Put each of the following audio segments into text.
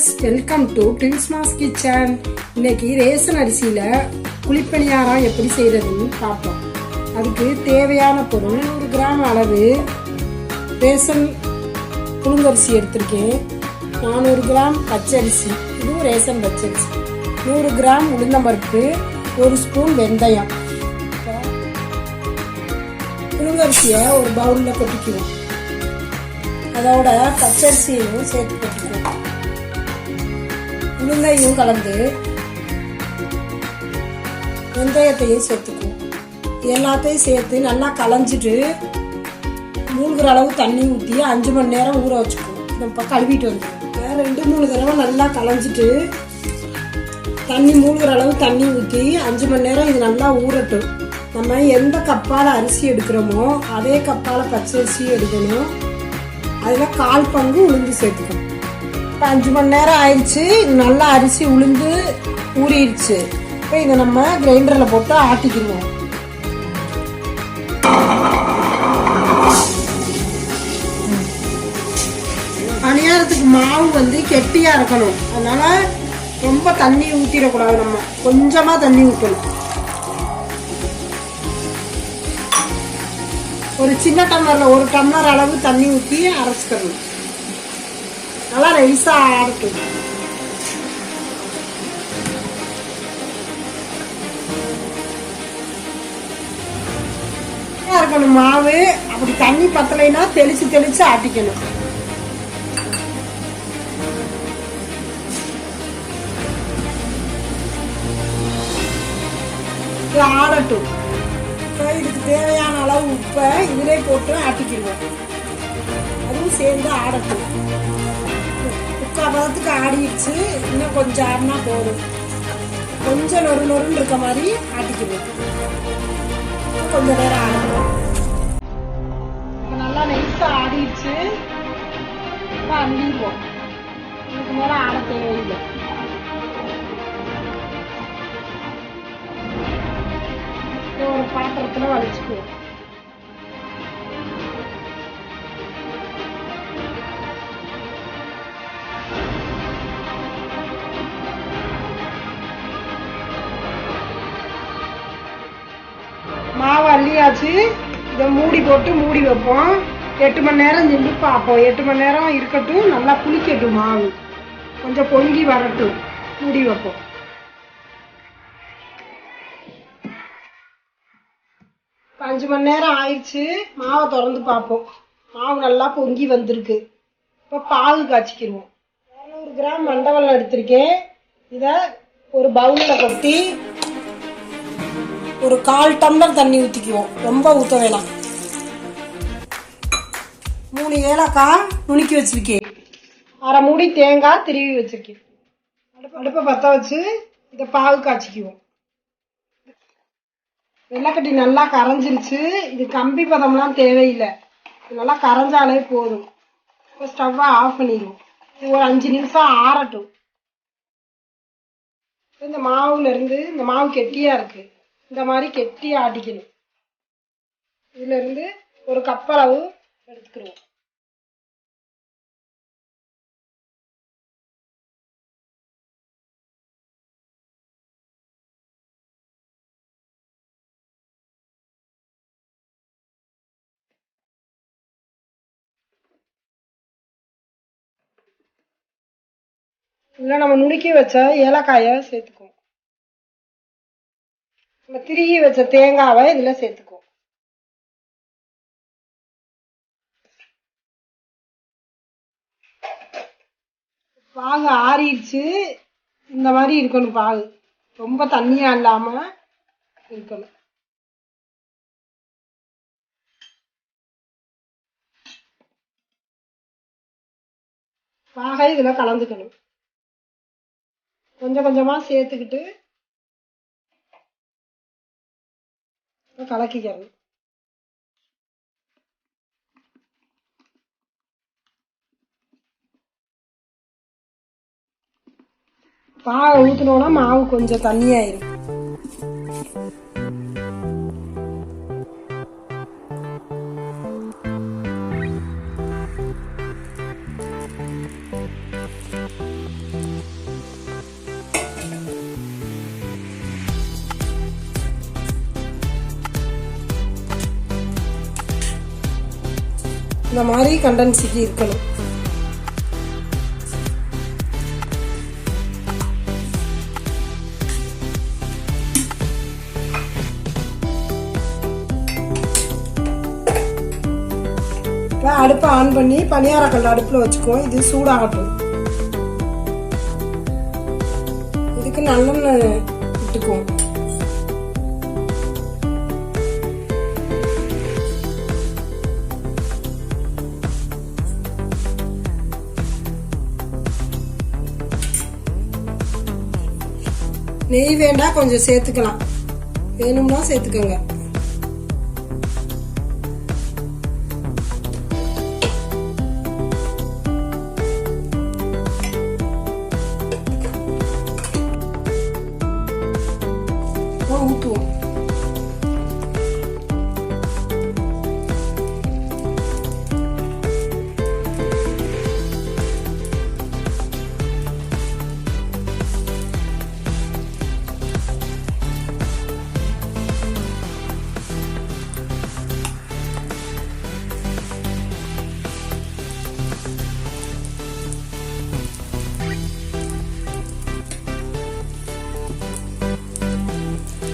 Viewers, welcome to ட்வின்ஸ்மாஸ் kitchen. இன்னைக்கு ration அரிசியில் குழிப்பணியாரம் எப்படி செய்கிறதுன்னு பார்ப்போம். அதுக்கு தேவையான பொருள் 100 கிராம் அளவு ரேஷன் புழுங்கரிசி எடுத்திருக்கேன். 400 கிராம் பச்சரிசி, இதுவும் ரேஷன் பச்சரிசி. 100 கிராம் உளுந்தம்பருப்பு, 1 ஸ்பூன் வெந்தயம். புழுங்கரிசியை ஒரு பவுலில் கொட்டிக்குவோம். அதோட பச்சரிசியையும் சேர்த்து கொட்டிக்குவோம். உளுந்தையும் கலந்து வெந்தயத்தையும் சேர்த்துக்குவோம். எல்லாத்தையும் சேர்த்து நல்லா களைஞ்சிட்டு மூழ்கிற அளவு தண்ணி ஊற்றி 5 மணி நேரம் ஊற வச்சுக்குவோம். நம்ம கழுவிட்டு வந்துடுவோம். 2-3 தடவை நல்லா களைஞ்சிட்டு தண்ணி மூழ்கிற அளவு தண்ணி ஊற்றி 5 மணி நேரம் இது நல்லா ஊறட்டும். நம்ம எந்த கப்பால் அரிசி எடுக்கிறோமோ அதே கப்பால் பச்சரிசி எடுக்கணும். அதில் 1/4 பங்கு உளுந்து சேர்த்துக்கணும். இப்போ 5 மணி நேரம் ஆயிடுச்சு. நல்லா அரிசி உளுந்து ஊறிடுச்சு. இப்போ இதை நம்ம கிரைண்டரில் போட்டு ஆட்டிக்கிடுவோம். பணியாரத்துக்கு மாவு கெட்டியாக இருக்கணும். அதனால ரொம்ப தண்ணி ஊற்றிடக்கூடாது. நம்ம கொஞ்சமாக தண்ணி ஊற்றணும். ஒரு சின்ன டம்ளரில் 1 டம்ளர் அளவு தண்ணி ஊற்றி அரைச்சிக்கணும். நல்லா நைஸாக ஆடட்டும். இருக்கணும் மாவு. அப்படி தண்ணி பத்தலைன்னா தெளிச்சு ஆட்டிக்கணும். ஆடட்டும். இதுக்கு தேவையான அளவு உப்பை இதிலே போட்டு ஆட்டிக்கிடுவோம். அதுவும் சேர்ந்து ஆடட்டும். 3/4 பதத்துக்கு ஆடிடுச்சு. இன்னும் கொஞ்சம் ஆடினா போதும். கொஞ்சம் நொறுன்னு இருக்க மாதிரி ஆட்டிக்கிடுவோம். கொஞ்சம் நேரம் ஆடணும். நல்லா நெய்ஸாக ஆடிடுச்சு. அண்டிடுவோம். இதுக்கு மேலே ஆட தேவையில்லை. ஒரு பாத்திரத்துல வலிச்சுக்குவோம். மாவு அள்ளியாச்சு. இதை மூடி போட்டு மூடி வைப்போம். 8 மணி நேரம் நின்று பார்ப்போம். 8 மணி நேரம் இருக்கட்டும். நல்லா புளிக்கட்டும். மாவு கொஞ்சம் பொங்கி வரட்டும். மூடி வைப்போம். 5 மணி நேரம் ஆயிடுச்சு. மாவை திறந்து பார்ப்போம். மாவு நல்லா பொங்கி வந்திருக்கு. இப்போ பாகு காய்ச்சிக்கிடுவோம். 200 கிராம் மண்டவெல்லம் எடுத்திருக்கேன். இதை ஒரு பவுலில் கொட்டி ஒரு 1/4 டம்ளர் தண்ணி ஊற்றிக்குவோம். ரொம்ப ஊற்ற வேணாம். 3 ஏலக்காய் நுணுக்கி வச்சிருக்கேன். 1/2 மூடி தேங்காய் திருவி வச்சிருக்கேன். அடுப்பை பற்ற வச்சு இதை பாகு காய்ச்சிக்குவோம். வெள்ளைக்கட்டி நல்லா கரைஞ்சிருச்சு. இது கம்பி பதம்லாம் தேவையில்லை. இது நல்லா கரைஞ்சாலே போதும். இப்போ ஸ்டவ்வை ஆஃப் பண்ணிடுவோம். இது ஒரு 5 நிமிஷம் ஆறட்டும். இந்த மாவுலேருந்து இந்த மாவு கெட்டியாக இருக்குது. இந்த மாதிரி கெட்டியாக ஆட்டிக்கணும். இதுலேருந்து ஒரு கப் அளவு எடுத்துக்கிடுவோம். இதில் நம்ம நுணுக்கி வச்ச ஏலக்காயை சேர்த்துக்குவோம். நம்ம திருகி வச்ச தேங்காவை இதில் சேர்த்துக்குவோம். பாகு ஆறிடுச்சு. இந்த மாதிரி இருக்கணும். பாகு ரொம்ப தண்ணியாக இல்லாமல் இருக்கணும். பாகை இதில் கலந்துக்கணும். கொஞ்சம் கொஞ்சமாக சேர்த்துக்கிட்டு கலக்கிக்கணும். பாகை ஊற்றினோன்னா மாவு கொஞ்சம் தண்ணியாயிரும். இந்த மாதிரி கண்டன்சிக்கு இருக்கணும். இப்போ அடுப்பை ஆன் பண்ணி பணியாரக்கல் அடுப்பில் வச்சுக்குவோம். இது சூடாகட்டும். இதுக்கு நல்லெண்ணெய் விட்டுக்குவோம். நெய் வேண்டாம், கொஞ்சம் சேர்த்துக்கலாம். வேணும்னா சேர்த்துக்கோங்க. ஊற்றுவோம்.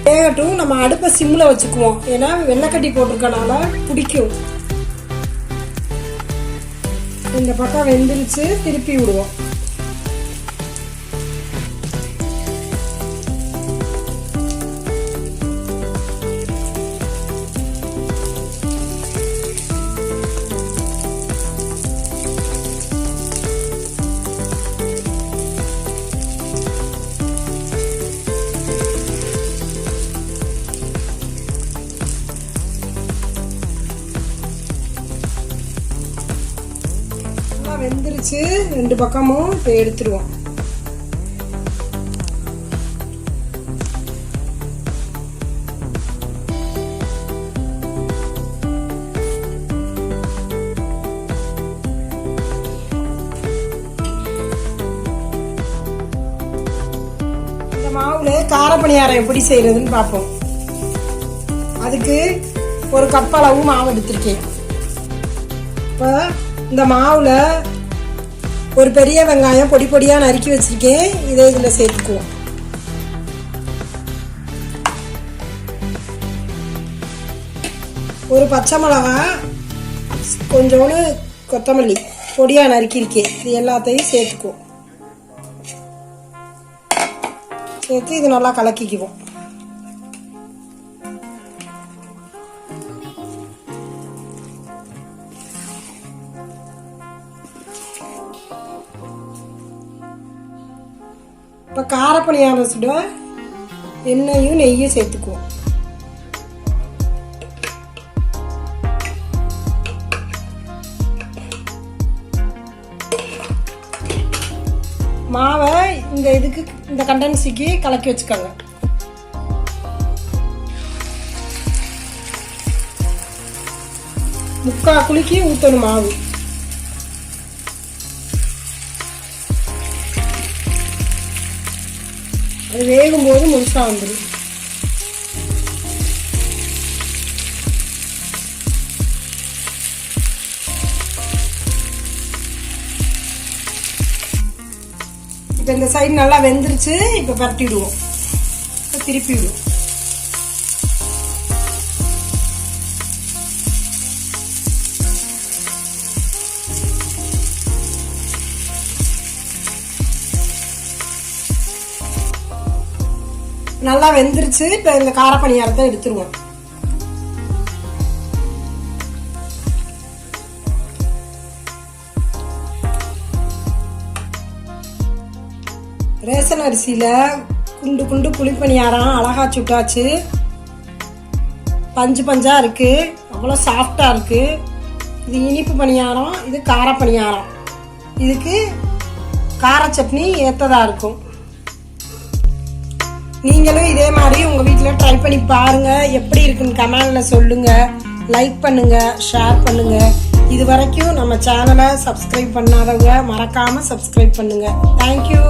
வேகட்டும். நம்ம அடுப்பை சிம்மில் வச்சுக்குவோம். ஏன்னா வெள்ளைக்கட்டி போட்டிருக்கனால பிடிக்கும். இந்த பக்கம் வெந்துருச்சு, திருப்பி விடுவோம். வெந்துருச்சு ரெண்டு பக்கமும். இப்போ எடுத்துருவோம். இந்த மாவுல கார பணியாரம் எப்படி செய்யறதுன்னு பார்ப்போம். அதுக்கு ஒரு கப் அளவு மாவு எடுத்திருக்கேன். இப்போ இந்த மாவுல ஒரு பெரிய வெங்காயம் பொடி பொடியா நறுக்கி வச்சிருக்கேன். இதை இதுல சேர்த்துக்குவோம். ஒரு பச்சை மிளகாய், கொஞ்சோண்டு கொத்தமல்லி பொடியா நறுக்கியிருக்கேன். இது எல்லாத்தையும் சேர்த்துக்குவோம். சேர்த்து இது நல்லா கலக்கிக்குவோம். இப்போ கார பணியாரம் சுட எண்ணெயும் நெய்யும் சேர்த்துக்குவோம். மாவை இந்த இதுக்கு இந்த கண்டன்சிக்கு கலக்கி வச்சுக்கோங்க. முக்கால் குலுக்கி ஊற்றணும் மாவு. அது வேகும்போது முழுசா வந்துடும். இப்போ இந்த சைடு நல்லா வெந்துருச்சு. இப்போ பரட்டிடுவோம். திருப்பி விடுவோம். நல்லா வெந்துருச்சு. இப்போ இந்த கார பணியாரத்தை எடுத்துருவோம். ரேஷன் அரிசியில குண்டு குண்டு குழிப்பணியாரம் அழகா சுட்டாச்சு. பஞ்சு பஞ்சா இருக்கு, அவ்வளோ சாஃப்டா இருக்கு. இது இனிப்பு பணியாரம், இது கார பணியாரம். இதுக்கு கார சட்னி ஏத்ததா இருக்கும். நீங்களும் இதே மாதிரி உங்க வீட்டில் ட்ரை பண்ணி பாருங்க. எப்படி இருக்குன்னு கமெண்ட்ல சொல்லுங்க. லைக் பண்ணுங்க, ஷேர் பண்ணுங்க. இது வரைக்கும் நம்ம சேனலை சப்ஸ்கிரைப் பண்ணாதவங்க மறக்காம சப்ஸ்கிரைப் பண்ணுங்க. தேங்க்யூ.